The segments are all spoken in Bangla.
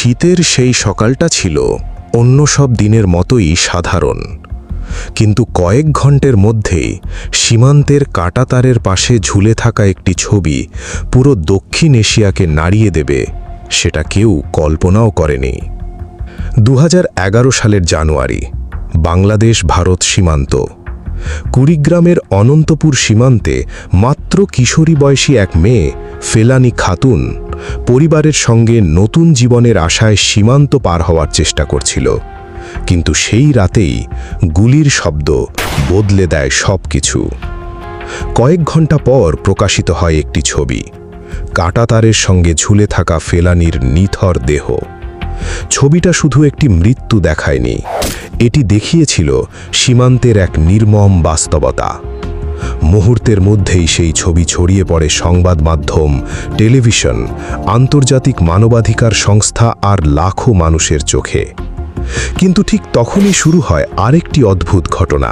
শীতের সেই সকালটা ছিল অন্য সব দিনের মতোই সাধারণ, কিন্তু কয়েক ঘন্টার মধ্যেই সীমান্তের কাঁটাতারের পাশে ঝুলে থাকা একটি ছবি পুরো দক্ষিণ এশিয়াকে নাড়িয়ে দেবে সেটা কেউ কল্পনাও করেনি। 2011 সালের জানুয়ারি, বাংলাদেশ ভারত সীমান্ত। কুড়িগ্রামের অনন্তপুর সীমান্তে মাত্র কিশোরী বয়সী এক মেয়ে ফেলানী খাতুন পরিবারের সঙ্গে নতুন জীবনের আশায় সীমান্ত পার হওয়ার চেষ্টা করছিল। কিন্তু সেই রাতেই গুলির শব্দ বদলে দেয় সব কিছু। কয়েক ঘন্টা পর প্রকাশিত হয় একটি ছবি, কাঁটাতারের সঙ্গে ঝুলে থাকা ফেলানীর নিথর দেহ। ছবিটা শুধু একটি মৃত্যু দেখায়নি, এটি দেখিয়েছিল সীমান্তের এক নির্মম বাস্তবতা। মুহূর্তের মধ্যেই সেই ছবি ছড়িয়ে পড়ে সংবাদ মাধ্যম, টেলিভিশন, আন্তর্জাতিক মানবাধিকার সংস্থা আর লাখো মানুষের চোখে। কিন্তু ঠিক তখনই শুরু হয় আরেকটি অদ্ভুত ঘটনা।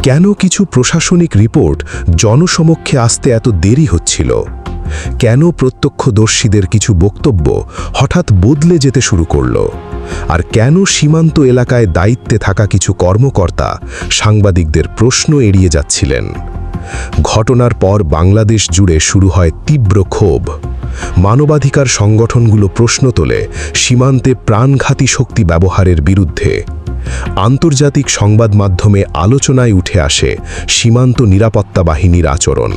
কেন কিছু প্রশাসনিক রিপোর্ট জনসমক্ষে আসতে এত দেরি হচ্ছিল? কেন প্রত্যক্ষদর্শীদের কিছু বক্তব্য হঠাৎ বদলে যেতে শুরু করল? আর কেন সীমান্ত এলাকায় দায়িত্বে থাকা কিছু কর্মকর্তা সাংবাদিকদের প্রশ্ন এড়িয়ে যাচ্ছিলেন? ঘটনার পর বাংলাদেশ জুড়ে শুরু হয় তীব্র ক্ষোভ। মানবাধিকার সংগঠনগুলো প্রশ্ন তোলে সীমান্তে প্রাণঘাতী শক্তি ব্যবহারের বিরুদ্ধে। আন্তর্জাতিক সংবাদ মাধ্যমে আলোচনায় উঠে আসে সীমান্ত নিরাপত্তা বাহিনীর আচরণ।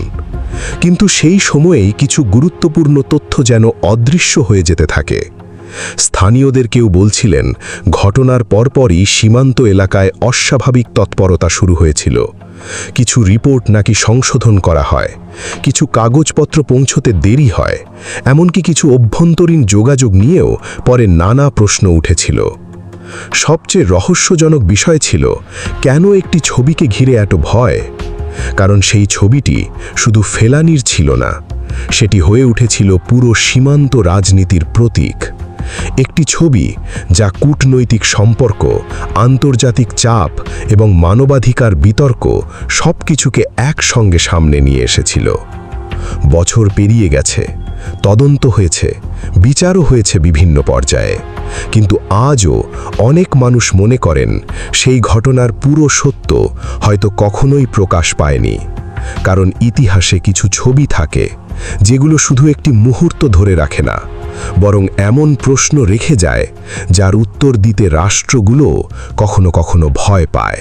কিন্তু সেই সময়েই কিছু গুরুত্বপূর্ণ তথ্য যেন অদৃশ্য হয়ে যেতে থাকে। স্থানীয়দের কেউ বলছিলেন ঘটনার পরপরই সীমান্ত এলাকায় অস্বাভাবিক তৎপরতা শুরু হয়েছিল। কিছু রিপোর্ট নাকি সংশোধন করা হয়, কিছু কাগজপত্র পৌঁছতে দেরি হয়, এমনকি কিছু অভ্যন্তরীণ যোগাযোগ নিয়েও পরে নানা প্রশ্ন উঠেছিল। সবচেয়ে রহস্যজনক বিষয় ছিল কেন একটি ছবিকে ঘিরে এত ভয়। কারণ সেই ছবিটি শুধু ফেলানীর ছিল না, সেটি হয়ে উঠেছিল পুরো সীমান্ত রাজনীতির প্রতীক। একটি ছবি যা কূটনৈতিক সম্পর্ক, আন্তর্জাতিক চাপ এবং মানবাধিকার বিতর্ক সবকিছুকে একসঙ্গে সামনে নিয়ে এসেছিল। বছর পেরিয়ে গেছে, তদন্ত হয়েছে, বিচারও হয়েছে বিভিন্ন পর্যায়ে, কিন্তু আজও অনেক মানুষ মনে করেন সেই ঘটনার পুরো সত্য হয়তো কখনোই প্রকাশ পায়নি। কারণ ইতিহাসে কিছু ছবি থাকে যেগুলো শুধু একটি মুহূর্ত ধরে রাখে না, বরং এমন প্রশ্ন রেখে যায় যার উত্তর দিতে রাষ্ট্রগুলো কখনো কখনো ভয় পায়।